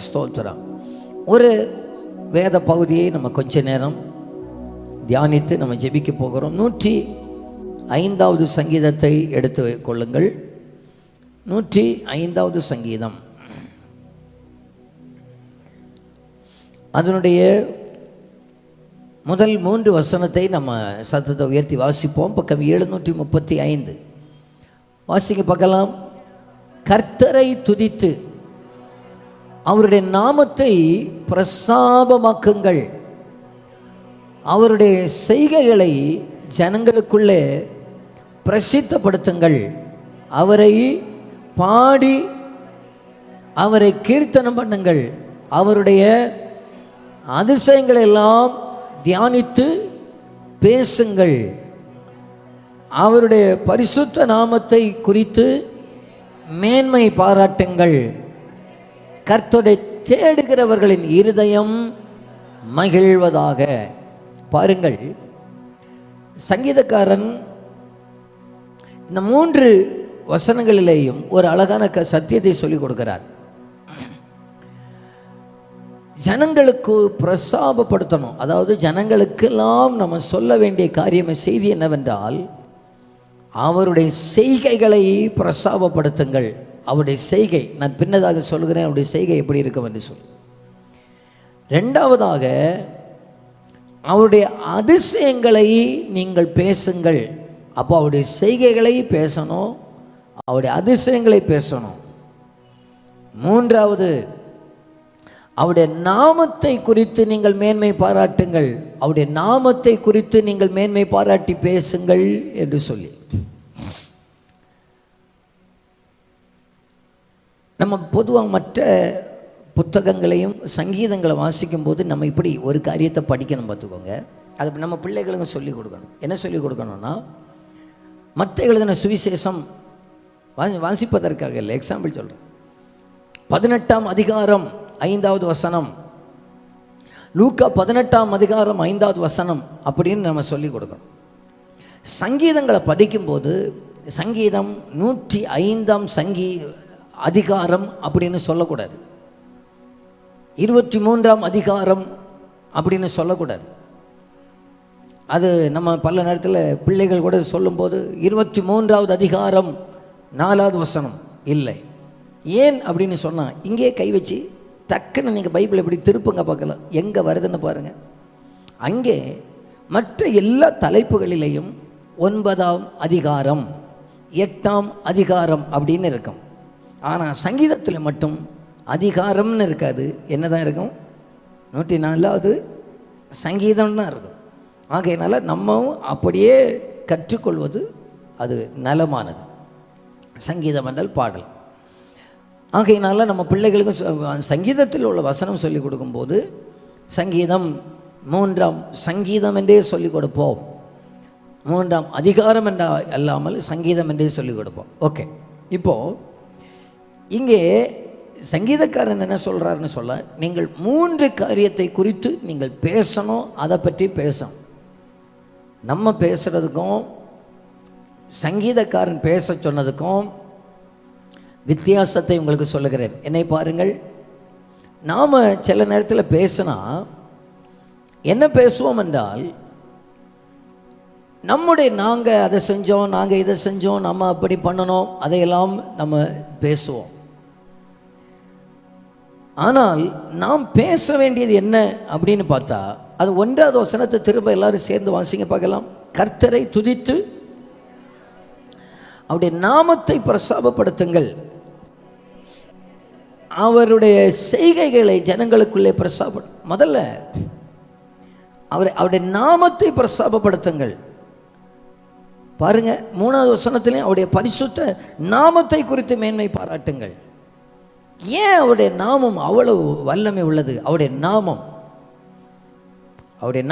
ஸ்தோத்திரம். ஒரு வேத பகுதியை நம்ம கொஞ்ச நேரம் தியானித்து நம்ம ஜெபிக்க போகிறோம். 105வது சங்கீதத்தை எடுத்து கொள்ளுங்கள். 105வது சங்கீதம், அதனுடைய முதல் 3 வசனத்தை நம்ம சத்தத்தை உயர்த்தி வாசிப்போம். பக்கம் 735 வாசிக்க பார்க்கலாம். கர்த்தரை துதித்து அவருடைய நாமத்தை பிரஸ்தாபமாக்குங்கள், அவருடைய செய்கைகளை ஜனங்களுக்குள்ளே பிரசித்தப்படுத்துங்கள், அவரை பாடி அவரை கீர்த்தனம் பண்ணுங்கள், அவருடைய அதிசயங்களை எல்லாம் தியானித்து பேசுங்கள், அவருடைய பரிசுத்த நாமத்தை குறித்து மேன்மை பாராட்டுங்கள், கர்த்தரை தேடுகிறவர்களின் இருதயம் மகிழ்வதாக. பாருங்கள், சங்கீதக்காரன் இந்த 3 வசனங்களிலேயும் ஒரு அழகான சத்தியத்தை சொல்லிக் கொடுக்கிறார். ஜனங்களுக்கு பிரசாபப்படுத்தணும். அதாவது ஜனங்களுக்கெல்லாம் நம்ம சொல்ல வேண்டிய காரியம் செய்தி என்னவென்றால், அவருடைய செய்கைகளை பிரசாபப்படுத்துங்கள். அவருடைய செய்கை, நான் பின்னதாக சொல்கிறேன், அவருடைய செய்கை எப்படி இருக்கும் என்று சொல். 2வதாக அவருடைய அதிசயங்களை நீங்கள் பேசுங்கள். அப்போ அவருடைய செய்கைகளை பேசணும், அவருடைய அதிசயங்களை பேசணும். 3வது அவருடைய நாமத்தை குறித்து நீங்கள் மேன்மை பாராட்டுங்கள், அவருடைய நாமத்தை குறித்து நீங்கள் மேன்மை பாராட்டி பேசுங்கள் என்று சொல்லி. நம்ம பொதுவாக மற்ற புத்தகங்களையும் சங்கீதங்களை வாசிக்கும் போது நம்ம இப்படி ஒரு காரியத்தை படிக்கணும் பார்த்துக்கோங்க. அது நம்ம பிள்ளைகளுக்கு சொல்லிக் கொடுக்கணும். என்ன சொல்லிக் கொடுக்கணும்னா, மற்ற எழுதின சுவிசேஷம் வாசிப்பதற்காக இல்லை, எக்ஸாம்பிள் சொல்கிறேன். 18ஆம் அதிகாரம் 5வது வசனம், லூக்கா 18ஆம் அதிகாரம் 5வது வசனம் அப்படின்னு நம்ம சொல்லிக் கொடுக்கணும். சங்கீதங்களை படிக்கும்போது சங்கீதம் 105ஆம் அதிகாரம் அப்படின்னு சொல்லக்கூடாது, 23ஆம் அதிகாரம் அப்படின்னு சொல்லக்கூடாது. அது நம்ம பல நேரத்தில் பிள்ளைகள் கூட சொல்லும்போது 23வது அதிகாரம் 4வது வசனம் இல்லை. ஏன் அப்படின்னு சொன்னால், இங்கே கை வச்சு டக்குன்னு நீங்கள் பைபிள் எப்படி திருப்புங்க பார்க்கலாம், எங்கே வருதுன்னு பாருங்கள். அங்கே மற்ற எல்லா தலைப்புகளிலேயும் 9ஆம் அதிகாரம் 8ஆம் அதிகாரம் அப்படின்னு இருக்கும். ஆனால் சங்கீதத்தில் மட்டும் அதிகாரம்னு இருக்காது, என்ன தான் இருக்கும், 104வது சங்கீதம் தான் இருக்கும். ஆகையினால நம்ம அப்படியே கற்றுக்கொள்வது அது நலமானது. சங்கீதம் என்றால் பாடல். ஆகையினால நம்ம பிள்ளைகளுக்கு சங்கீதத்தில் உள்ள வசனம் சொல்லிக் கொடுக்கும்போது சங்கீதம் 3ஆம் சங்கீதம் என்றே சொல்லிக் கொடுப்போம், 3ஆம் அதிகாரம் என்ற அல்லாமல் சங்கீதம் என்றே சொல்லிக் கொடுப்போம். ஓகே, இப்போது இங்கே சங்கீதக்காரன் என்ன சொல்கிறாருன்னு சொல்ல, நீங்கள் 3 காரியத்தை குறித்து நீங்கள் பேசணும், அதை பற்றி பேசணும். நம்ம பேசுகிறதுக்கும் சங்கீதக்காரன் பேச சொன்னதுக்கும் வித்தியாசத்தை உங்களுக்கு சொல்லுகிறேன். என்னை பாருங்கள், நாம் சில நேரத்தில் பேசினா என்ன பேசுவோம் என்றால், நாங்கள் அதை செஞ்சோம், நாங்கள் இதை செஞ்சோம், நம்ம அப்படி பண்ணணும், அதையெல்லாம் நம்ம பேசுவோம். ஆனால் நாம் பேச வேண்டியது என்ன அப்படின்னு பார்த்தா, அது 1வது வசனத்தை திரும்ப எல்லாரும் சேர்ந்து வாசிங்க பார்க்கலாம். கர்த்தரை துதித்து அவருடைய நாமத்தை பிரசாபப்படுத்துங்கள், அவருடைய செய்கைகளை ஜனங்களுக்குள்ளே முதல்ல அவருடைய நாமத்தை பிரசாபப்படுத்துங்கள். பாருங்க, 3வது வசனத்திலே அவருடைய பரிசுத்த நாமத்தை குறித்து மேன்மை பாராட்டுங்கள். ஏன் அவருடைய நாமம் அவ்வளவு வல்லமை உள்ளது? அவருடைய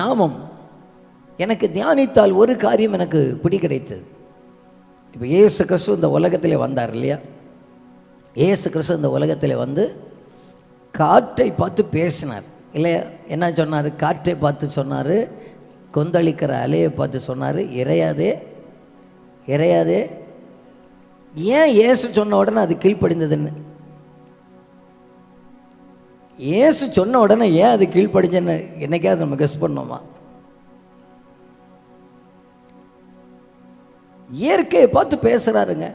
நாமம் எனக்கு தியானித்தால் ஒரு காரியம் எனக்கு பிடி கிடைத்தது. இப்போ இயேசு கிறிஸ்து இந்த உலகத்திலே வந்தார் இல்லையா? இயேசு கிறிஸ்து இந்த உலகத்தில் வந்து காற்றை பார்த்து பேசினார் இல்லையா? என்ன சொன்னார்? காற்றை பார்த்து சொன்னார், கொந்தளிக்கிற அலையை பார்த்து சொன்னார், இறையாதே இறையாதே. ஏன் இயேசு சொன்ன உடனே அது கீழ்ப்படிந்ததுன்னு? இயேசு சொன்ன உடனே ஏன் அது கீழ்ப்படிஞ்சேன்னு என்னைக்காவது நம்ம கெஸ் பண்ணோமா? இயற்கையை பார்த்து பேசுகிறாருங்க.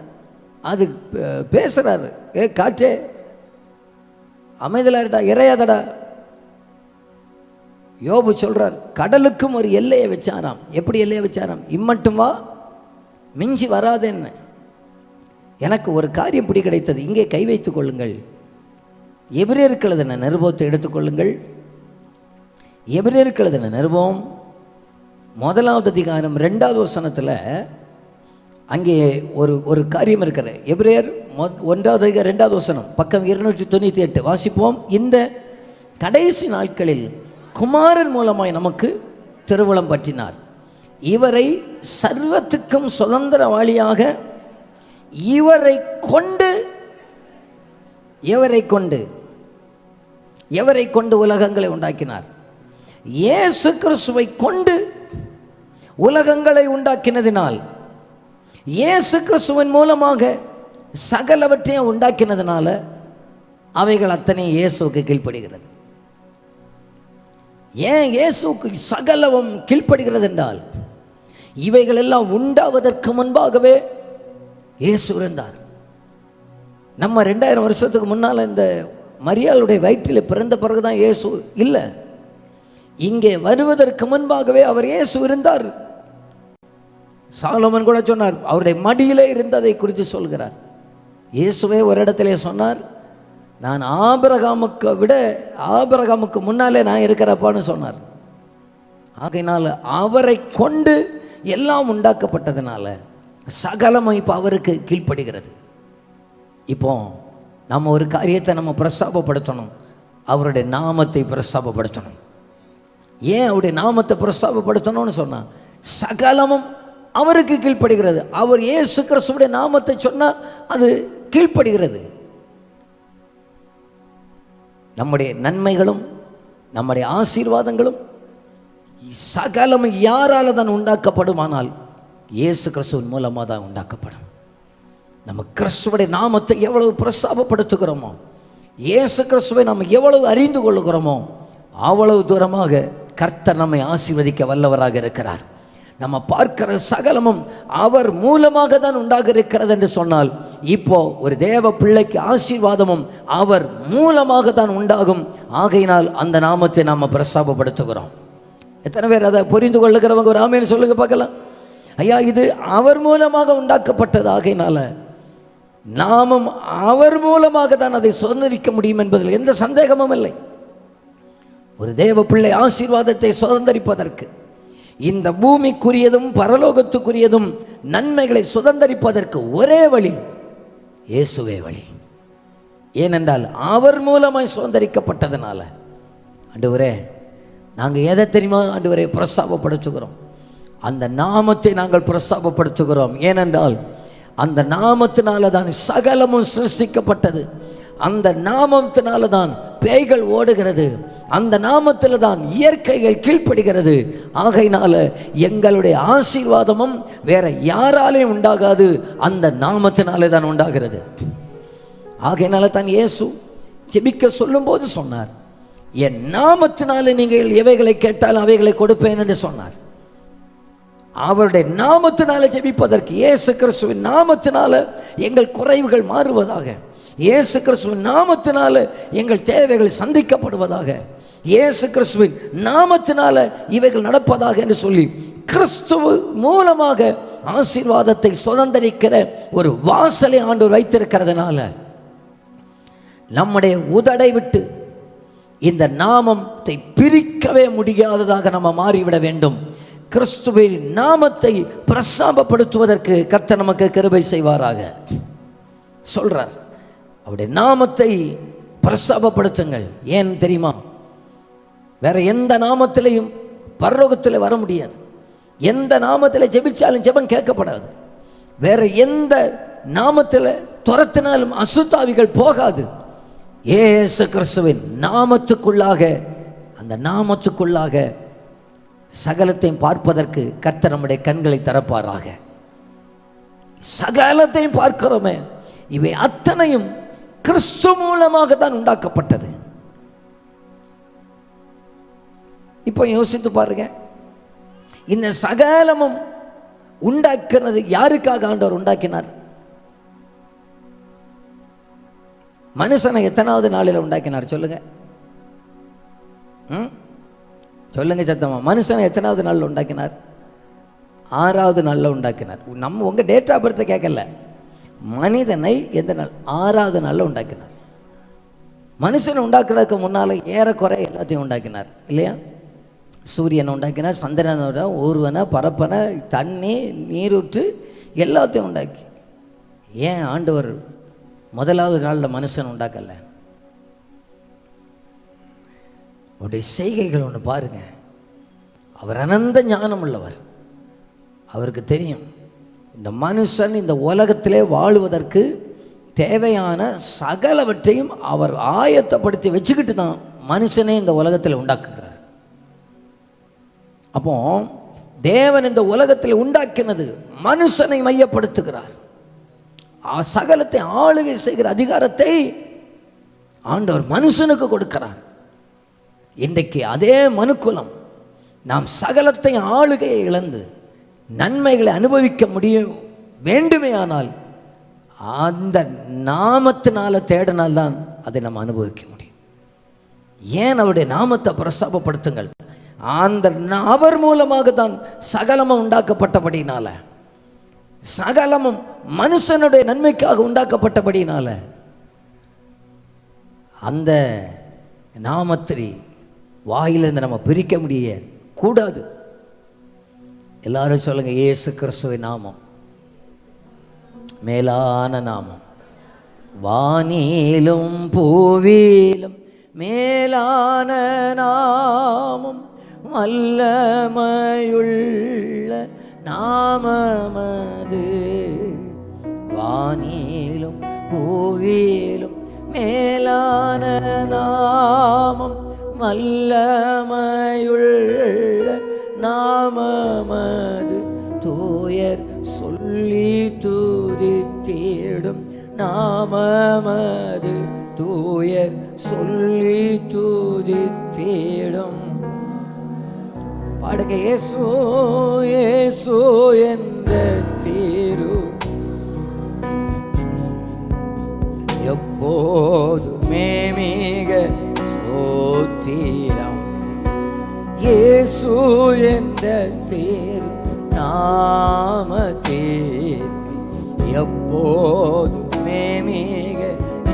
அது பேசுகிறாரு, காற்றே அமைதலாடா, இறையாதடா. யோபு சொல்கிறார், கடலுக்கும் ஒரு எல்லையை வச்சாராம். எப்படி எல்லையை வச்சாராம்? இம்மட்டும் வா, மிஞ்சி வராதேன்னு. எனக்கு ஒரு காரியம் பிடி கிடைத்தது, இங்கே கை வைத்துக் கொள்ளுங்கள். எபிரேயருக்கு எழுதின நிருபத்தை எடுத்துக்கொள்ளுங்கள். எபிரேயருக்கு எழுதின நிருபம் 1வது அதிகாரம் 2வது வசனத்தில் அங்கே ஒரு காரியம் இருக்கிறது. எபிரேயர் 1வது அதிகாரம் 2வது வசனம், பக்கம் 298 வாசிப்போம். இந்த கடைசி நாட்களில் குமாரன் மூலமாய் நமக்கு திருவுளம் பற்றினார். இவரை சர்வத்துக்கும் சுதந்திரவாளியாக இவரை கொண்டு உலகங்களை உண்டாக்கினார். இயேசு கிறிஸ்துவை கொண்டு உலகங்களை உண்டாக்கினதினால், இயேசு கிறிஸ்துவின் மூலமாக சகலவற்றையும் உண்டாக்கினதுனால அவைகள் அத்தனை இயேசுவுக்கு கீழ்ப்படுகிறது. ஏன் இயேசுவுக்கு சகலவும் கீழ்ப்படுகிறது என்றால், இவைகள் எல்லாம் உண்டாவதற்கு முன்பாகவே இயேசு இருந்தார். நம்ம 2000 வருஷத்துக்கு முன்னால் இந்த மரியாளுடைய வயிற்றில் பிறந்த பிறகுதான் இயேசு இல்லை, இங்கே வருவதற்கு முன்பாகவே அவர் இயேசு இருந்தார். சாலமன் கூட சொன்னார், அவருடைய மடியிலே இருந்ததை குறித்து சொல்கிறார். இயேசுவே ஒரு இடத்திலே சொன்னார், நான் ஆபிரகாமுக்கு முன்னாலே நான் இருக்கிறப்பான்னு சொன்னார். ஆகையினால அவரை கொண்டு எல்லாம் உண்டாக்கப்பட்டதுனால சகலமும் இப்போ அவருக்கு கீழ்ப்படுகிறது. இப்போ நம்ம ஒரு காரியத்தை நம்ம பிரஸ்தாபப்படுத்தணும், அவருடைய நாமத்தை பிரஸ்தாபப்படுத்தணும். ஏன் அவருடைய நாமத்தை பிரஸ்தாபப்படுத்தணும்னு சொன்னால், சகலமும் அவருக்கு கீழ்ப்படுகிறது. அவர் இயேசு கிறிஸ்துவுடைய நாமத்தை சொன்னால் அது கீழ்ப்படுகிறது. நம்முடைய நன்மைகளும் நம்முடைய ஆசீர்வாதங்களும் சகலமும் யாரால தான் உண்டாக்கப்படுமானால் இயேசு கிறிஸ்துவின் மூலமாக தான் உண்டாக்கப்படும். நம்ம கிறிஸ்துவுடைய நாமத்தை எவ்வளவு பிரஸ்தாபப்படுத்துகிறோமோ, இயேசு கிறிஸ்துவை நம்ம எவ்வளவு அறிந்து கொள்ளுகிறோமோ, அவ்வளவு தூரமாக கர்த்தர் நம்மை ஆசீர்வதிக்க வல்லவராக இருக்கிறார். நம்ம பார்க்கிற சகலமும் அவர் மூலமாக தான் உண்டாக இருக்கிறது என்று சொன்னால், இப்போ ஒரு தேவ பிள்ளைக்கு ஆசீர்வாதமும் அவர் மூலமாக தான் உண்டாகும். ஆகையினால் அந்த நாமத்தை நாம் பிரஸ்தாபப்படுத்துகிறோம். எத்தனை பேர் அதை புரிந்து கொள்ளுகிறவங்க ஒரு ஆமேன்னு சொல்லுங்க பார்க்கலாம். ஐயா, இது அவர் மூலமாக உண்டாக்கப்பட்டது, ஆகையினால நாமும் அவர் மூலமாக தான் அதை சுதந்திரிக்க முடியும் என்பதில் எந்த சந்தேகமும் இல்லை. ஒரு தேவ பிள்ளை ஆசீர்வாதத்தை சுதந்திரிப்பதற்கு, இந்த பூமிக்குரியதும் பரலோகத்துக்குரியதும் நன்மைகளை சுதந்திரிப்பதற்கு ஒரே வழி இயேசுவே வழி. ஏனென்றால் அவர் மூலமாய் சுதந்திரிக்கப்பட்டதுனால. ஆண்டவரே, நாங்கள் எதை தெரியுமா ஆண்டவரே பிரஸ்தாபப்படுத்துகிறோம்? அந்த நாமத்தை நாங்கள் பிரஸ்தாபப்படுத்துகிறோம். ஏனென்றால் அந்த நாமத்தினால தான் சகலமும் சிருஷ்டிக்கப்பட்டது. அந்த நாமத்தினால தான் பேய்கள் ஓடுகிறது. அந்த நாமத்தில் தான் இயற்கைகள் கீழ்ப்படுகிறது. ஆகையினால எங்களுடைய ஆசீர்வாதமும் வேற யாராலையும் உண்டாகாது, அந்த நாமத்தினாலே தான் உண்டாகிறது. ஆகையினால தான் இயேசு ஜெபிக்க சொல்லும் போது சொன்னார், என் நாமத்தினாலே நீங்கள் எவைகளை கேட்டாலும் அவைகளை கொடுப்பேன் என்று சொன்னார். அவருடைய நாமத்தினால ஜெபிப்பதற்கு, இயேசு கிறிஸ்துவின் நாமத்தினால எங்கள் குறைவுகள் மாறுவதாக, இயேசு கிறிஸ்துவின் நாமத்தினால எங்கள் தேவைகள் சந்திக்கப்படுவதாக, இயேசு கிறிஸ்துவின் நாமத்தினால இவைகள் நடப்பதாக என்று சொல்லி கிறிஸ்துவ மூலமாக ஆசீர்வாதத்தை சுதந்திரிக்கிற ஒரு வாசலை ஆண்டவர் வைத்திருக்கிறதுனால நம்முடைய உதடை விட்டு இந்த நாமத்தை பிரிக்கவே முடியாததாக நம்ம மாறிவிட வேண்டும். கிறிஸ்துவின் நாமத்தை பிரஸ்தாபப்படுத்துவதற்கு கர்த்தர் நமக்கு கிருபை செய்வாராக சொல்றார். அவருடைய நாமத்தை பிரஸ்தாபப்படுத்துங்கள். ஏன் தெரியுமா? வேற எந்த நாமத்திலையும் பரலோகத்தில் வர முடியாது. எந்த நாமத்தில் ஜெபிச்சாலும் ஜெபம் கேட்கப்படாது. வேற எந்த நாமத்தில் துரத்தினாலும் அசுத்தாவிகள் போகாது. இயேசு கிறிஸ்துவின் நாமத்துக்குள்ளாக, அந்த நாமத்துக்குள்ளாக சகலத்தையும் பார்ப்பதற்கு கர்த்தர் நம்முடைய கண்களை திறப்பாராக. சகலத்தையும் பார்க்கிறோமே, இவை அத்தனையும் கிறிஸ்து மூலமாக தான் உண்டாக்கப்பட்டது. இப்போ யோசித்து பாருங்க, இந்த சகலமும் உண்டாக்குறது யாருக்காக ஆண்டவர் உண்டாக்கினார்? மனுஷனை எத்தனாவது நாளில் உண்டாக்கினார் சொல்லுங்க? சொல்லுங்க சத்தமா. மனுஷனை எத்தனாவது நாளில் உண்டாக்கினார்? 6வது நாளில் உண்டாக்கினார். நம்ம உங்கள் டேட் ஆஃப் பர்த்தை கேட்கல, மனிதனை எந்த நாள்? 6வது நாளில் உண்டாக்கினார். மனுஷனை உண்டாக்குறதுக்கு முன்னால் ஏறக்குறை எல்லாத்தையும் உண்டாக்கினார் இல்லையா? சூரியனை உண்டாக்கினார், சந்திரனோட ஊர்வனை, பரப்பனை, தண்ணி, நீரூற்று எல்லாத்தையும் உண்டாக்கி. ஏன் ஆண்டவர் முதலாவது நாளில் மனுஷன் உண்டாக்கலை? அவருடைய செய்கைகள் ஒன்று பாருங்க. அவர் அனந்த ஞானம் உள்ளவர். அவருக்கு தெரியும் இந்த மனுஷன் இந்த உலகத்திலே வாழுவதற்கு தேவையான சகலவற்றையும் அவர் ஆயத்தப்படுத்தி வச்சுக்கிட்டு தான் மனுஷனே இந்த உலகத்தில் உண்டாக்குகிறார். அப்போ தேவன் இந்த உலகத்தில் உண்டாக்கினது மனுஷனை மையப்படுத்துகிறார். சகலத்தை ஆளுகை செய்கிற அதிகாரத்தை ஆண்டவர் மனுஷனுக்கு கொடுக்கிறார். இன்றைக்கு அதே மனுக்குலம் நாம் சகலத்தை ஆளுகையை இழந்து நன்மைகளை அனுபவிக்க முடியும் வேண்டுமே ஆனால் அந்த நாமத்தினால தேடினால்தான் அதை நம்ம அனுபவிக்க முடியும். ஏன் அவருடைய நாமத்தை பிரஸ்தாபப்படுத்துங்கள். அந்த அவர் மூலமாக தான் சகலமும் உண்டாக்கப்பட்டபடினால, சகலமும் மனுஷனுடைய நன்மைக்காக உண்டாக்கப்பட்டபடினால அந்த நாமத்தை வாயிலிருந்து நம்ம பிரிக்க முடியாது, கூடாது. எல்லாரும் சொல்லுங்க, இயேசு கிறிஸ்துவின் நாமம் மேலான நாமம், வானிலும் பூவிலும் மேலான நாமம், வல்லமையுள்ள நாமமது. வானிலும் பூவிலும் மேலான நாமம், வல்லமையுள்ள நாமமது. தூயர் சொல்லி துதித்திடும் நாமமது. தூயர் சொல்லி துதித்திடும். பாடுங்க, இயேசு இயேசு என்ற தீரு எப்போதுமே மிக ஸ்தோத்திரம். இயேசு என்ற தீரு நாமத்திற்கு எப்போதுமே மிக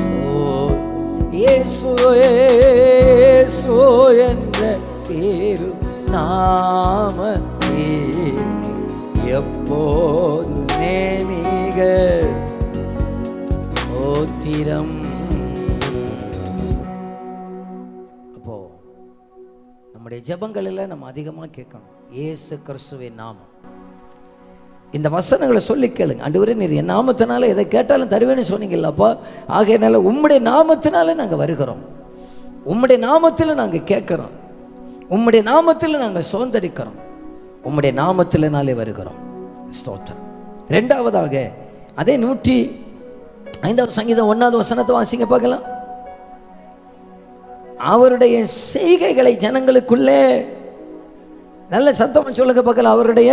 ஸ்தோத்திரம். இயேசு இயேசு என்ற தீரு நாமத்திற்கு எப்போதுமே மிக ஸ்தோத்திரம். அப்போ நம்முடைய ஜெபங்களில் நம்ம அதிகமாக கேட்கணும், இயேசு கிறிஸ்துவின் நாமம். இந்த வசனங்களை சொல்லி கேளுங்க. ஆண்டவரே, நீர் என் நாமத்தினால எதை கேட்டாலும் தருவேன்னு சொன்னீங்கல்லப்பா, ஆகையினால உம்முடைய நாமத்தினால நாங்கள் வருகிறோம், உம்முடைய நாமத்தில் நாங்கள் கேட்குறோம், உம்முடைய நாமத்தில் நாங்கள் சுதந்திரிக்கிறோம், உம்முடைய நாமத்தினாலே வருகிறோம். ஸ்தோத்திரம். ரெண்டாவதாக அதே 105 சங்கீதம் 1வது வசனத்தை வாசிங்க பார்க்கலாம். அவருடைய செய்கைகளை ஜனங்களுக்குள்ளே, நல்ல சத்தமாக சொல்லுங்க பார்க்கலாம், அவருடைய,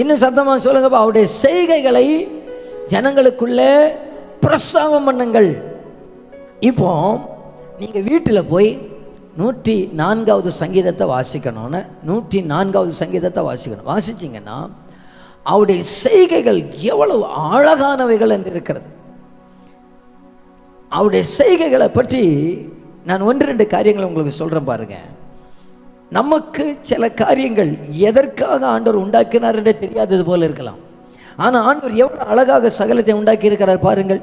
இன்னும் சத்தமாக சொல்லுங்க, அவருடைய செய்கைகளை ஜனங்களுக்குள்ளே பிரஸ்தாபம் பண்ணுங்கள். இப்போ நீங்க வீட்டில் போய் 104வது சங்கீதத்தை வாசிக்கணும்னு 104வது சங்கீதத்தை வாசிக்கணும். வாசிச்சிங்கன்னா அவருடைய செய்கைகள் எவ்வளவு அழகானவைகள் என்று இருக்கிறது. அவருடைய செய்கைகளை பற்றி நான் 1-2 காரியங்களை உங்களுக்கு சொல்கிறேன் பாருங்க. நமக்கு சில காரியங்கள் எதற்காக ஆண்டவர் உண்டாக்கினார் என்றே தெரியாதது போல இருக்கலாம். ஆனால் ஆண்டவர் எவ்வளவு அழகாக சகலத்தை உண்டாக்கி இருக்கிறார் பாருங்கள்.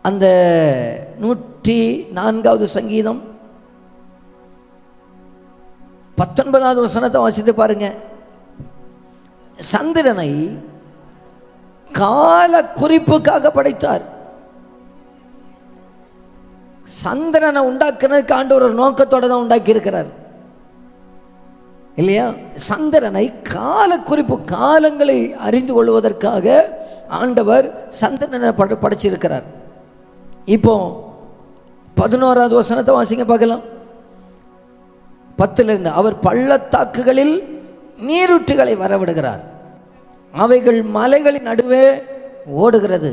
அந்த 104வது சங்கீதம் 19வது வசனத்தை வாசித்து பாருங்க. சந்திரனை கால குறிப்புக்காக படைத்தார். சந்திரனை உண்டாக்குறதுக்கு ஆண்டவர் ஒரு நோக்கத்தோட தான் உண்டாக்கி இருக்கிறார் இல்லையா? சந்திரனை கால குறிப்பு, காலங்களை அறிந்து கொள்வதற்காக ஆண்டவர் சந்திரனை படைச்சிருக்கிறார். இப்போ 11வது வசனத்தை வாசிங்க பார்க்கலாம். 10 அவர் பள்ளத்தாக்குகளில் நீரூற்றுகளை வரவிடுகிறார், அவைகள் மலைகளின் நடுவே ஓடுகிறது,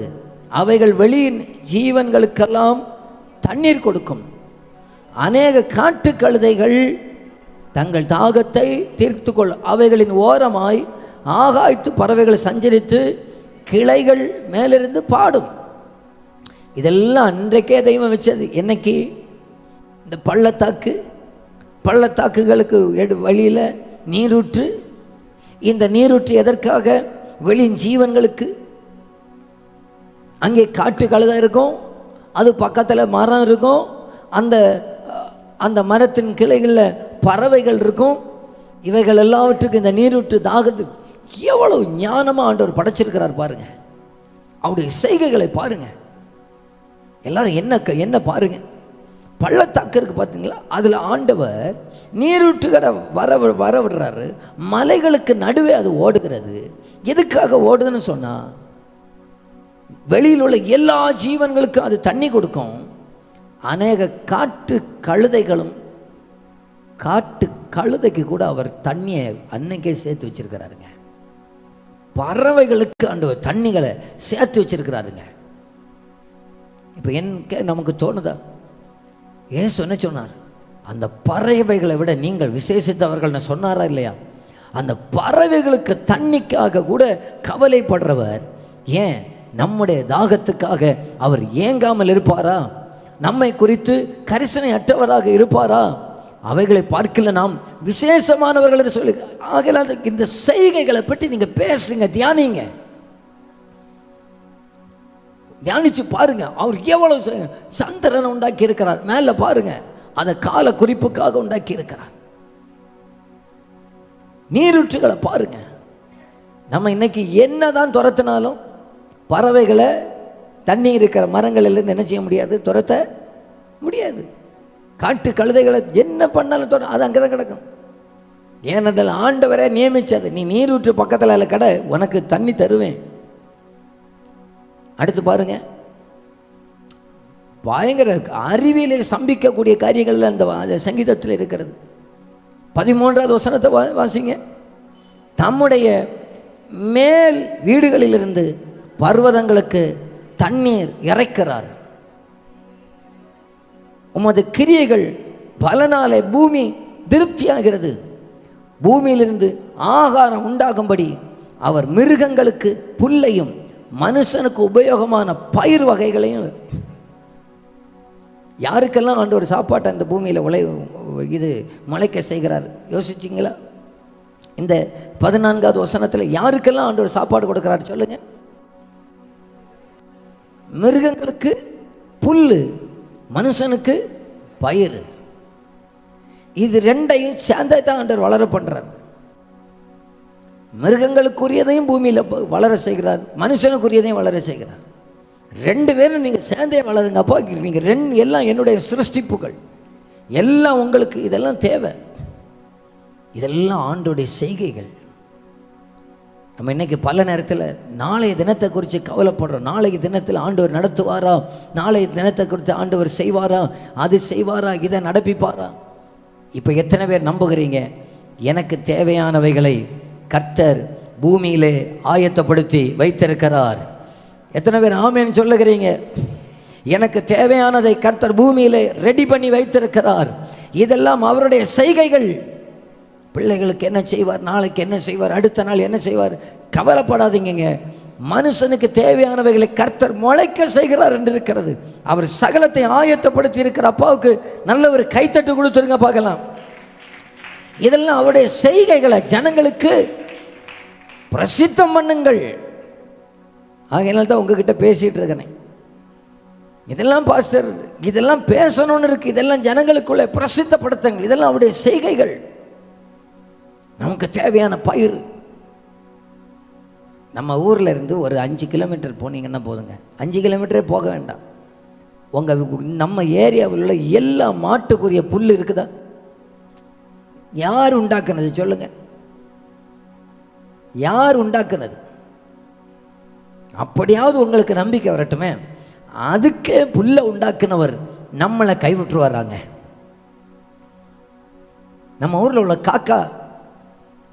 அவைகள் வெளியின் ஜீவன்களுக்கெல்லாம் தண்ணீர் கொடுக்கும். அநேக காட்டு கழுதைகள் தங்கள் தாகத்தை தீர்த்து கொள், அவைகளின் ஓரமாய் ஆகாய்த்து பறவைகள் சஞ்சரித்து கிளைகள் மேலிருந்து பாடும். இதெல்லாம் அன்றைக்கே தெய்வம் வச்சது. என்னைக்கு? இந்த பள்ளத்தாக்குகளுக்கு வழியில் நீரூற்று. இந்த நீரூற்று எதற்காக? வெளியின் ஜீவன்களுக்கு. அங்கே காட்டு கழுதை இருக்கும், அது பக்கத்தில் மரம் இருக்கும், அந்த மரத்தின் கிளைகளில் பறவைகள் இருக்கும். இவைகள் எல்லாவற்றுக்கும் இந்த நீரூற்று தாகத்து. எவ்வளவு ஞானமாக ஆண்டவர் படைச்சிருக்கிறார் பாருங்க. அவருடைய செய்கைகளை பாருங்க. எல்லாரும் என்ன பாருங்க. பள்ளத்தாக்கு இருக்கு பார்த்தீங்களா, அதில் ஆண்டவர் நீரூற்றுகளை வர விடுறாரு. மலைகளுக்கு நடுவே அது ஓடுகிறது. எதுக்காக ஓடுதுன்னு சொன்னா, வெளியில் உள்ள எல்லா ஜீவன்களுக்கும் அது தண்ணி கொடுக்கும். அநேக காட்டு கழுதைக்கு கூட அவர் தண்ணியை அன்னைக்கே சேர்த்து வச்சிருக்கிறாருங்க. பறவைகளுக்கு ஆண்டவர் தண்ணிகளை சேர்த்து வச்சிருக்கிறாருங்க. இப்போ நமக்கு தோணுதா? ஏன் சொன்னார்? அந்த பறவைகளை விட நீங்கள் விசேஷித்தவர்கள் சொன்னாரா இல்லையா? அந்த பறவைகளுக்கு தண்ணிக்காக கூட கவலைப்படுறவர் ஏன் நம்முடைய தாகத்துக்காக அவர் ஏங்காமல் இருப்பாரா? நம்மை குறித்து கரிசனை அற்றவராக இருப்பாரா? அவைகளை பார்க்கல நாம் விசேஷமானவர்கள் என்று சொல்லி. ஆகல இந்த செய்கைகளை பற்றி நீங்க பேசுங்க, தியானிச்சு பாருங்க. அவர் எவ்வளவு சந்திரனை உண்டாக்கி இருக்கிறார், மேல பாருங்க, அதை கால குறிப்புக்காக உண்டாக்கி இருக்கிறார். நீரூற்றுகளை பாருங்க. நம்ம இன்னைக்கு என்னதான் துரத்தினாலும் பறவைகளை தண்ணி இருக்கிற மரங்களிலிருந்து என்ன செய்ய முடியாது, துரத்த முடியாது. காட்டு கழுதைகளை என்ன பண்ணாலும் அது அங்கே தான் கிடக்கும். ஏனதில் ஆண்டவரே நியமிச்சது. நீ நீரூற்று பக்கத்தில் இல்லை கடை, உனக்கு தண்ணி தருவேன். அடுத்து பாருங்க, பயங்கர அறிவியலை சம்பிக்கக்கூடிய காரியங்கள் அந்த சங்கீதத்தில் இருக்கிறது. 13வது வசனத்தை வாசிங்க. தம்முடைய மேல் வீடுகளிலிருந்து பர்வதங்களுக்கு தண்ணீர் இறைக்கிறார், உமது கிரியைகள் பலனாலே பூமி திருப்தியாகிறது. பூமியிலிருந்து ஆகாரம் உண்டாகும்படி அவர் மிருகங்களுக்கு புல்லையும் மனுஷனுக்கு உபயோகமான பயிர் வகைகளையும். யாருக்கெல்லாம் ஆண்டவர் சாப்பாட்டை அந்த பூமியில் முளைக்க செய்கிறார் யோசிச்சிங்களா? இந்த 14வது வசனத்தில் யாருக்கெல்லாம் ஆண்டவர் சாப்பாடு கொடுக்கிறார் சொல்லுங்க? மிருகங்களுக்கு புல்லு, மனுஷனுக்கு பயிர். இது ரெண்டையும் சேர்ந்தே தான் ஆண்டவர் வளர பண்றார். மிருகங்களுக்குரியதையும் பூமியில் வளர செய்கிறார், மனுஷனுக்குரியதையும் வளர செய்கிறார். ரெண்டு பேரும் நீங்கள் சேர்ந்தே வளருங்க. அப்போ நீங்கள் எல்லாம் என்னுடைய சிருஷ்டிப்புகள், எல்லாம் உங்களுக்கு இதெல்லாம் தேவை. இதெல்லாம் ஆண்டோடைய செய்கைகள். நம்ம இன்னைக்கு பல நேரத்தில் நாளைய தினத்தை குறித்து கவலைப்படுறோம். நாளைய தினத்தில் ஆண்டவர் நடத்துவாரா, நாளைய தினத்தை குறித்து ஆண்டவர் செய்வாரா, அது செய்வாரா, இதை நடப்பிப்பாரா? இப்போ எத்தனை பேர் நம்புகிறீங்க எனக்கு தேவையானவைகளை கர்த்தர் பூமியிலே ஆயத்தப்படுத்தி வைத்திருக்கிறார்? எத்தனை பேர் ஆமேன்னு சொல்லுகிறீங்க? எனக்கு தேவையானதை கர்த்தர் பூமியிலே ரெடி பண்ணி வைத்திருக்கிறார். இதெல்லாம் அவருடைய செய்கைகள். பிள்ளைகளுக்கு என்ன செய்வார், நாளைக்கு என்ன செய்வார், அடுத்த நாள் என்ன செய்வார், கவலைப்படாதீங்க. மனுஷனுக்கு தேவையானவைகளை கர்த்தர் முளைக்க செய்கிறார் என்று இருக்கிறது. அவர் சகலத்தை ஆயத்தப்படுத்தி இருக்கிற அப்பாவுக்கு நல்ல ஒரு கைத்தட்டு கொடுத்துருங்க பார்க்கலாம். இதெல்லாம் அவருடைய செய்கைகளை ஜனங்களுக்கு பிரசித்தம் பண்ணுங்கள். ஆகையினால தான் உங்ககிட்ட பேசிட்டு இருக்கிறேன். இதெல்லாம் பாஸ்டர், இதெல்லாம் பேசணும்னு இருக்கு, இதெல்லாம் ஜனங்களுக்குள்ள பிரசித்தப்படுத்துங்கள். இதெல்லாம் அவருடைய செய்கைகள். நமக்கு தேவையான பயிர். நம்ம ஊரில் இருந்து ஒரு 5 கிலோமீட்டர் போனீங்கன்னா போதுங்க. 5 கிலோமீட்டரே போக வேண்டாம். நம்ம ஏரியாவில் உள்ள எல்லா மாட்டுக்குரிய புல் இருக்குதா? யார் உண்டாக்குனது சொல்லுங்க? யார் உண்டாக்குனது? அப்படியாவது உங்களுக்கு நம்பிக்கை வரட்டுமே. அதுக்கே புல்லை உண்டாக்குனவர் நம்மளை கைவிட்டு வர்றாங்க. நம்ம ஊரில் உள்ள காக்கா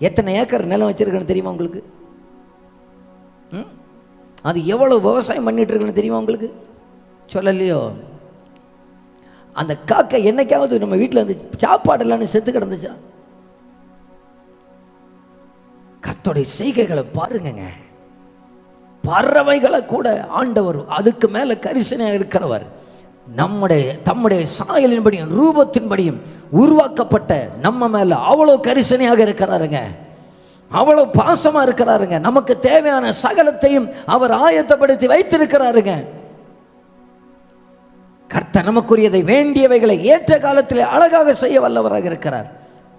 எத்தனை ஏக்கர் நிலம் வச்சிருக்குன்னு தெரியுமா உங்களுக்கு? அது எவ்வளோ விவசாயம் பண்ணிட்டு இருக்குன்னு தெரியுமா உங்களுக்கு? சொல்லலையோ. அந்த காக்கா என்னைக்காவது நம்ம வீட்டில் வந்து சாப்பாடு இல்லைன்னு செத்து கிடந்துச்சா? கர்த்தருடைய செய்கைகளை பாருங்க. பறவைகளை கூட ஆண்டவர் அதுக்கு மேல கரிசனையாக இருக்கிறவர். தம்முடைய சாயலின்படியும் ரூபத்தின்படியும் உருவாக்கப்பட்ட நம்ம மேல அவ்வளவு கரிசனையாக இருக்கிறாருங்க, அவ்வளவு பாசமா இருக்கிறாருங்க. நமக்கு தேவையான சகலத்தையும் அவர் ஆயத்தப்படுத்தி வைத்திருக்கிறாருங்க. கர்த்தர் நமக்குரியதை வேண்டியவைகளை ஏற்ற காலத்தில் அழகாக செய்ய வல்லவராக இருக்கிறார்.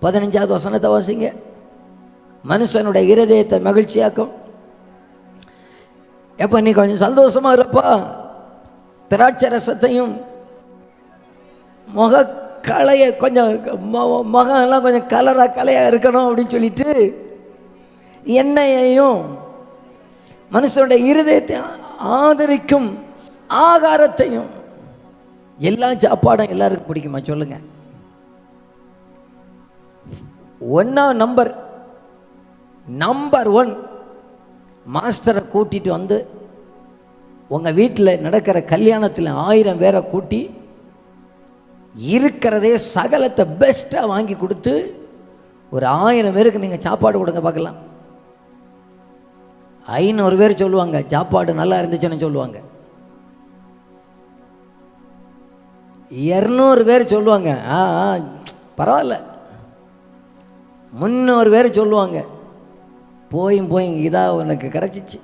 15வது வசனத்தை வாசிங்க. மனுஷனுடைய இருதயத்தை மகிழ்ச்சியாக்கும். எப்ப நீ கொஞ்சம் சந்தோஷமா இருப்பா, திராட்சை ரசத்தையும் முகக்கலைய கொஞ்சம் முகம் எல்லாம் கொஞ்சம் கலையா இருக்கணும் அப்படின்னு சொல்லிட்டு எண்ணெயையும் மனுஷனுடைய இருதயத்தை ஆதரிக்கும் ஆகாரத்தையும். எல்லா சாப்பாடும் எல்லாருக்கும் பிடிக்குமா சொல்லுங்க? நம்பர் 1 மாஸ்டரை கூட்டிட்டு வந்து உங்க வீட்டில் நடக்கிற கல்யாணத்தில் 1000 பேரை கூட்டி இருக்கிறதே சகலத்தை பெஸ்டா வாங்கி கொடுத்து ஒரு 1000 பேருக்கு நீங்க சாப்பாடு கொடுங்க பார்க்கலாம். 500 பேர் சொல்லுவாங்க சாப்பாடு நல்லா இருந்துச்சுன்னு சொல்லுவாங்க. 200 பேர் சொல்லுவாங்க பரவாயில்ல. 300 பேர் சொல்லுவாங்க போய் இதா உனக்கு கிடைச்சிச்சு,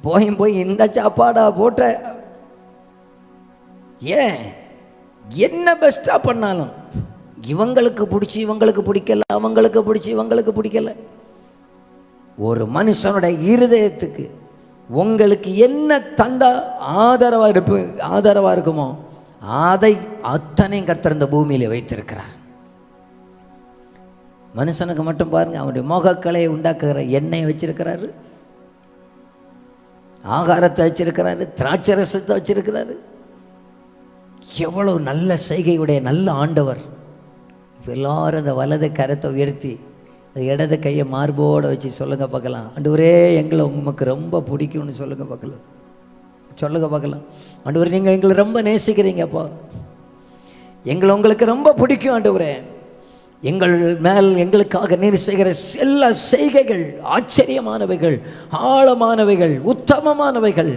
போய் இந்த சாப்பாடா போட்ட. ஏன் என்ன பெஸ்டா பண்ணாலும் இவங்களுக்கு பிடிச்சி இவங்களுக்கு பிடிக்கல, அவங்களுக்கு பிடிச்சி இவங்களுக்கு பிடிக்கல. ஒரு மனுஷனுடைய இருதயத்துக்கு உங்களுக்கு என்ன தந்தா ஆதரவா இருக்குமோ அதை அத்தனையும் கர்த்தர் இந்த பூமியில வைத்திருக்கிறார். மனுஷனுக்கு மட்டும் பாருங்க, அவனுடைய முகக்கலையை உண்டாக்குகிற எண்ணெயை வச்சிருக்கிறாரு, ஆகாரத்தை வச்சிருக்கிறாரு, திராட்சை ரசத்தை வச்சிருக்கிறாரு. எவ்வளவு நல்ல செய்கையுடைய நல்ல ஆண்டவர். எல்லாரும் அந்த வலது கரத்தை உயர்த்தி இடது கையை மார்போடு வச்சு சொல்லுங்க பார்க்கலாம், ஆண்டவரே எங்களை உமக்கு ரொம்ப பிடிக்கும்னு சொல்லுங்க பார்க்கலாம். ஆண்டவரே நீங்கள் எங்களை ரொம்ப நேசிக்கிறீங்கப்பா, எங்களை உங்களுக்கு ரொம்ப பிடிக்கும் ஆண்டவரே. எங்கள் மேல் எங்களுக்காக நீர் செய்கிற எல்லா செய்கைகள் ஆச்சரியமானவைகள், ஆழமானவைகள், உத்தமமானவைகள்.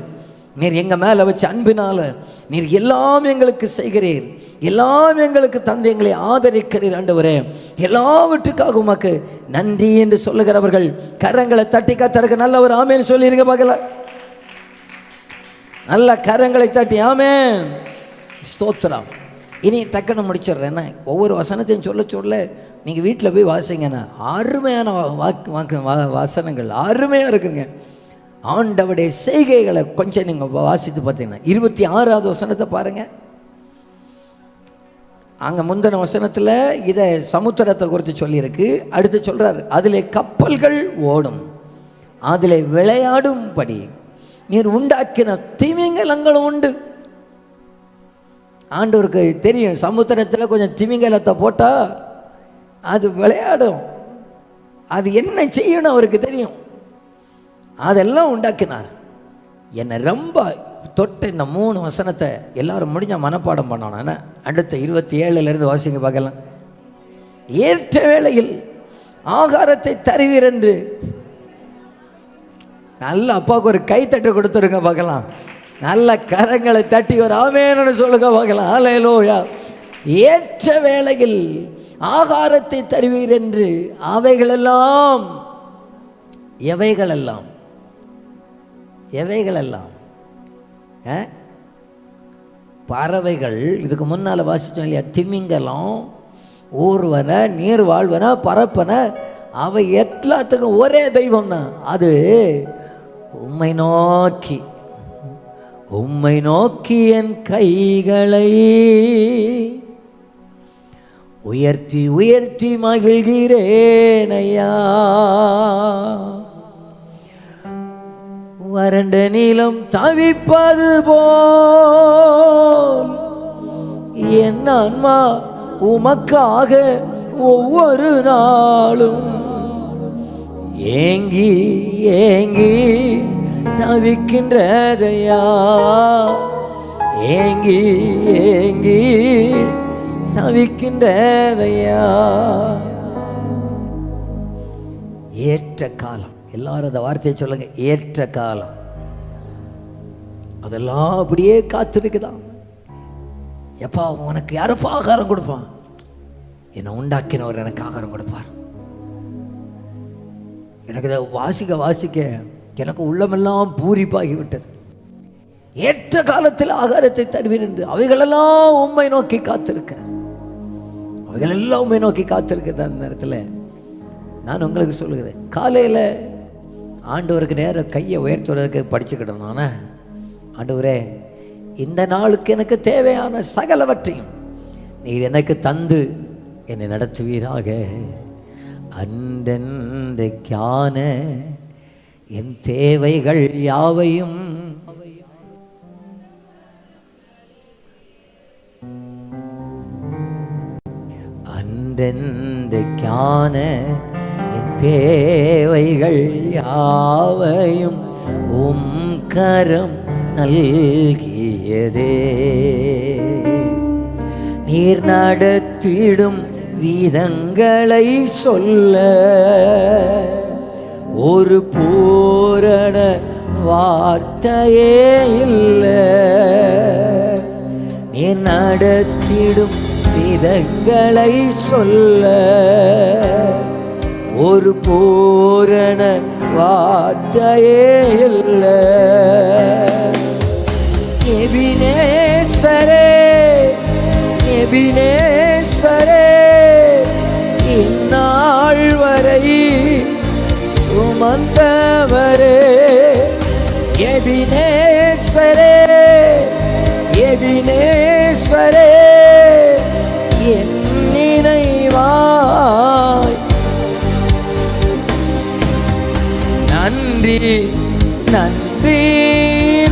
நீர் எங்கள் மேலே வச்ச அன்பினால நீர் எல்லாம் எங்களுக்கு செய்கிறீர், எல்லாம் எங்களுக்கு தந்து எங்களை ஆதரிக்கிறீர் ஆண்டவரே. எல்லாவற்றுக்காக உமக்கு நன்றி என்று சொல்லுகிறவர்கள் கரங்களை தட்டி கர்த்தருக்கு நல்ல ஒரு ஆமேன் சொல்லிருங்க பார்க்கல. நல்ல கரங்களை தட்டி ஆமேன், ஸ்தோத்திரம். இனி டக்குன்னு முடிச்சிடுறேன். ஒவ்வொரு வசனத்தையும் சொல்ல நீங்கள் வீட்டில் போய் வாசிங்கன்னா அருமையான வசனங்கள் அருமையாக இருக்குங்க. ஆண்டவருடைய செய்கைகளை கொஞ்சம் நீங்கள் வாசித்து பார்த்தீங்கன்னா 26வது வசனத்தை பாருங்கள். அங்கே முந்தின வசனத்தில் இதை சமுத்திரத்தை குறித்து சொல்லியிருக்கு. அடுத்து சொல்கிறார், அதில் கப்பல்கள் ஓடும், அதில் விளையாடும்படி நீர் உண்டாக்கின திமிங்கலங்களும் உண்டு. ஆண்டவருக்கு தெரியும், சமுத்திரத்தில் கொஞ்சம் திமிங்கலத்தை போட்டால் அது விளையாடும், அது என்ன செய்யணும் அவருக்கு தெரியும். அதெல்லாம் உண்டாக்கினார். என்னை ரொம்ப தொட்டு இந்த 3 வசனத்தை எல்லாரும் முடிஞ்ச மனப்பாடம் பண்ணணும். அடுத்த 27லேருந்து வாசிங்க பார்க்கலாம். ஏற்ற வேளையில் ஆகாரத்தை தருவீர் என்று நல்ல அப்பாவுக்கு ஒரு கைத்தட்டு கொடுத்துருங்க பார்க்கலாம். நல்ல கரங்களை தட்டி ஒரு ஆமேன்னு சொல்லுங்க பார்க்கலாம். ஹல்லேலூயா. ஏற்ற வேளையில் ஆகாரத்தை தருவீர் என்று அவைகளெல்லாம் எவைகளெல்லாம் பறவைகள். இதுக்கு முன்னால் வாசித்தோம் இல்லையா, திமிங்கலம், ஊர்வன, நீர் வாழ்வன, பறப்பன, அவை எல்லாத்துக்கும் ஒரே தெய்வம் தான். அது உம்மை நோக்கி என் கைகளை உயர்த்தி மகிழ்கிறேன் ஐயா. வறண்ட நீளம் தவிப்பது போல் ஆன்மா உமக்காக ஒவ்வொரு நாளும் ஏங்கி ஏங்கி தவிக்கின்றதையா, ஏங்கி ஏங்கி தவிக்கின்றதையா. ஏற்ற காலம், எல்லாரும் அந்த வார்த்தையை சொல்லுங்க, ஏற்ற காலம். அதெல்லாம் அப்படியே காத்திருக்குதான். எப்பா உனக்கு யாரப்பா ஆகாரம் கொடுப்பான்? என்னை உண்டாக்கினவர் எனக்கு ஆகாரம் கொடுப்பார். எனக்கு இதை வாசிக்க வாசிக்க எனக்கு உள்ளமெல்லாம் பூரிப்பாகிவிட்டது. ஏற்ற காலத்தில் ஆகாரத்தை தருவீர் என்று அவைகளெல்லாம் உம்மை நோக்கி காத்திருக்கிறது. அவைகளெல்லாம் உம்மை நோக்கி காத்திருக்கிறது. அந்த நேரத்தில் நான் உங்களுக்கு சொல்லுகிறேன், காலையில் ஆண்டவருக்கு நேரம் கையை உயர்த்துவதற்கு படிச்சுக்கிட்டோம். ஆனால் ஆண்டவரே, இந்த நாளுக்கு எனக்கு தேவையான சகலவற்றையும் நீர் எனக்கு தந்து என்னை நடத்துவீராக. அன்றென்றைக்கான என் தேவைகள் யாவையும் அன்றென்றைக்கான என் தேவைகள் யாவையும் உம் கரம் நல்கியதே. நீர் நடத்திடும் விதங்களை சொல்ல ஒரு பூரண வார்த்தையே இல்லை. நீர் நடத்திடும் விதங்களை சொல்ல ஒரு பூரண வார்த்தையே இல்லை. எபினேசரே, எபினேசரே, இந்நாள் வரை சுமந்தவரே. எபினேசரே, எபினேசரே, என் நினைவாய் நன்றி நன்றி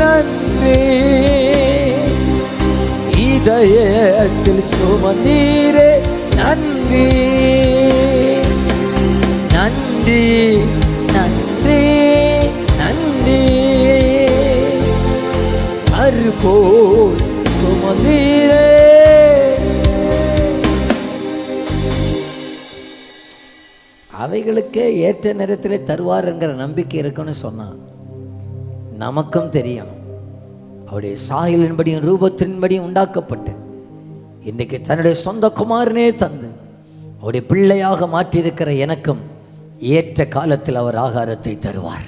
நன்றி. இதயத்தில் சுமந்தீரே நன்றி நன்றி நன்றி நன்றி. அருகோல் சுமந்தீரே. அவைகளுக்கு ஏற்ற நேரத்தில் தருவார் என்கிற நம்பிக்கை இருக்குன்னு சொன்னான். நமக்கும் தெரியணும், அவருடைய சாயலின்படியும் ரூபத்தின்படியும் உண்டாக்கப்பட்டு இன்றைக்கு தன்னுடைய சொந்த குமாரனே தந்து அவருடைய பிள்ளையாக மாற்றியிருக்கிற எனக்கும் ஏற்ற காலத்தில் அவர் ஆகாரத்தை தருவார்.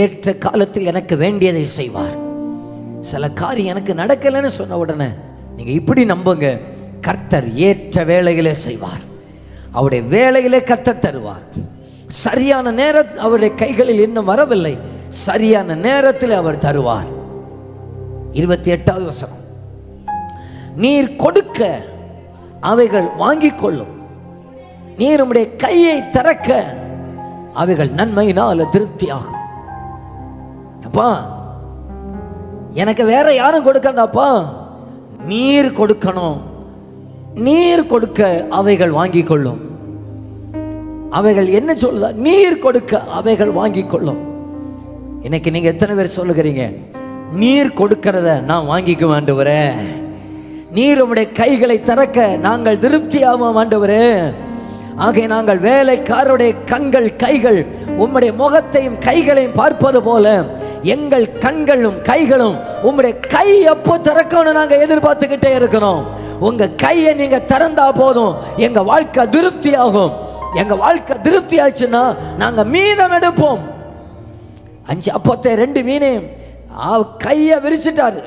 ஏற்ற காலத்தில் எனக்கு வேண்டியதை செய்வார். சில காரியம் எனக்கு நடக்கலைன்னு சொன்ன உடனே நீங்கள் இப்படி நம்புங்க, கர்த்தர் ஏற்ற வேளையிலே செய்வார். அவருடைய வேளையிலே கர்த்தர் தருவார். சரியான நேரம் அவருடைய கைகளில் இன்னும் வரவில்லை, சரியான நேரத்தில் அவர் தருவார். 28வது வசனம், நீர் கொடுக்க அவைகள் வாங்கிக் கொள்ளும், நீர் உம்முடைய கையை திறக்க அவைகள் நன்மையினால் திருப்தியாகும். அப்பா எனக்கு வேற யாரும் கொடுக்காதாப்பா, நீர் கொடுக்கணும். நீர் கொடுக்க அவைகள் வாங்கிக் கொள்ளும். அவைகள் என்ன சொல்லுதா? நீர் கொடுக்க அவைகள் வாங்கிக் கொள்ளும். இன்னைக்கு நீங்க எத்தனை பேர் சொல்லுகிறீங்க, நீர் கொடுக்கிறத நான் வாங்கிக்க ஆண்டவரே, நீர் உம்முடைய கைகளை திறக்க நாங்கள் திருப்தியாவோம் ஆண்டவரே. ஆகிய நாங்கள் வேலைக்காரருடைய கண்கள் கைகள் உம்முடைய முகத்தையும் கைகளையும் பார்ப்பது போல எங்கள் கண்களும் கைகளும் உம்முடைய கை எப்போ திறக்கணும் நாங்கள் எதிர்பார்த்துக்கிட்டே இருக்கிறோம். உங்க கையை நீங்க திறந்தா போதும், எங்க வாழ்க்கை திருப்தி ஆகும். எங்க வாழ்க்கை திருப்தி ஆச்சுன்னா நாங்க மீதம் எடுப்போம். 5 அப்பத்தை 2 மீனையும் கையை விரிச்சிட்டாரு,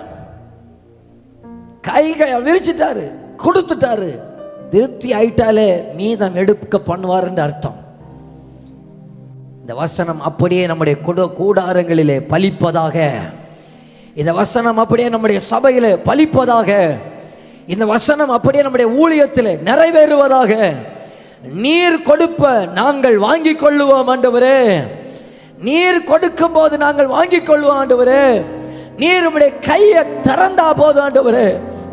கைகளை விரிச்சிட்டாரு, கொடுத்துட்டாரு. திருப்தி ஆயிட்டாலே மீதம் எடுக்க பண்ணுவார் என்று அர்த்தம். இந்த வசனம் அப்படியே நம்முடைய கூடாரங்களிலே பலிப்பதாக. இந்த வசனம் அப்படியே நம்முடைய சபையிலே பலிப்பதாக. இந்த வசனம் அப்படியே நம்முடைய ஊழியத்தில் நிறைவேறுவதாக. நீர் கொடுப்ப நாங்கள் வாங்கிக் கொள்ளுவோம் ஆண்டவரே. நீர் கொடுக்கும் போது நாங்கள் வாங்கிக் கொள்வோம் ஆண்டவரே. நீர் உம்முடைய கையை திறந்தா போதும் ஆண்டவரே,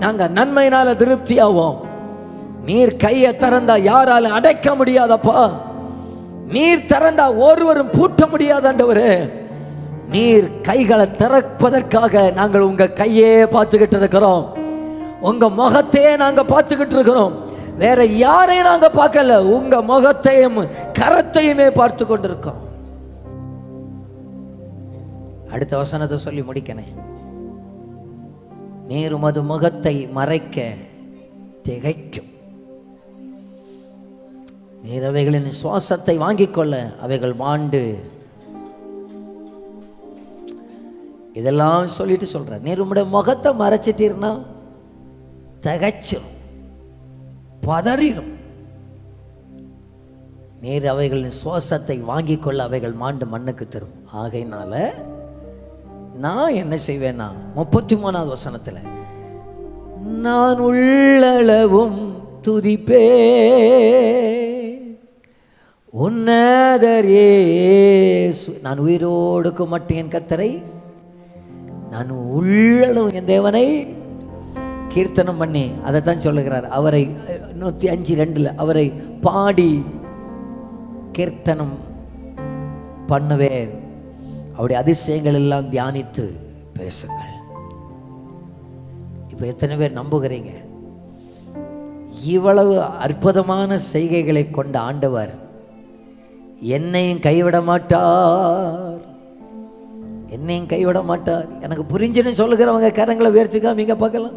நாங்க நன்மையினால திருப்தியாவோம். நீர் கையை திறந்தா யாரால அடைக்க முடியாதப்பா. நீர் திறந்தா ஒருவரும் பூட்ட முடியாத ஆண்டவரே. நீர் கைகளை திறப்பதற்காக நாங்கள் உங்க கையே பார்த்துக்கிட்டு இருக்கிறோம். உங்க முகத்தையே நாங்க பார்த்துக்கிட்டு இருக்கிறோம். வேற யாரையும் நாங்க பார்க்கல, உங்க முகத்தையும் கரத்தையுமே பார்த்து கொண்டிருக்கோம். அடுத்த வசனத்தை சொல்லி முடிக்கனே. நீர் உமது முகத்தை மறைக்க திகைக்கும். நீர் அவைகளின் சுவாசத்தை வாங்கிக் கொள்ள அவைகள் மாண்டு. இதெல்லாம் சொல்லிட்டு சொல்ற, நீர் உம்முடைய முகத்தை மறைச்சிட்டீர்னா திகைச்சிரும், பதறிடும். நீர் அவைகளின் சுவாசத்தை வாங்கிக் கொள்ள அவைகள் மாண்டு மண்ணுக்கு தரும். ஆகையினால நான் என்ன செய்வேன்னா 33வது வசனத்துல, நான் உள்ளளவும் துதிப்பே உன்னதர் இயேசு. நான் உயிரோடுக்கு மட்டும் என் கர்த்தரை, நான் உள்ளளவும் என் தேவனை கீர்த்தனம் பண்ணி, அதை தான் சொல்லுகிறார். அவரை 105:2 அவரை பாடி கீர்த்தனம் பண்ணுவேன். அவருடைய அதிசயங்கள் எல்லாம் தியானித்து பேசுங்கள். இப்போ எத்தனை பேர் நம்புகிறீங்க? இவ்வளவு அற்புதமான செய்கைகளை கொண்ட ஆண்டவர் என்னையும் கைவிட மாட்டார், என்னையும் கைவிட மாட்டார். எனக்கு புரிஞ்சுன்னு சொல்லுகிறவங்க கரங்களை உயர்த்தி காமிங்க பார்க்கலாம்.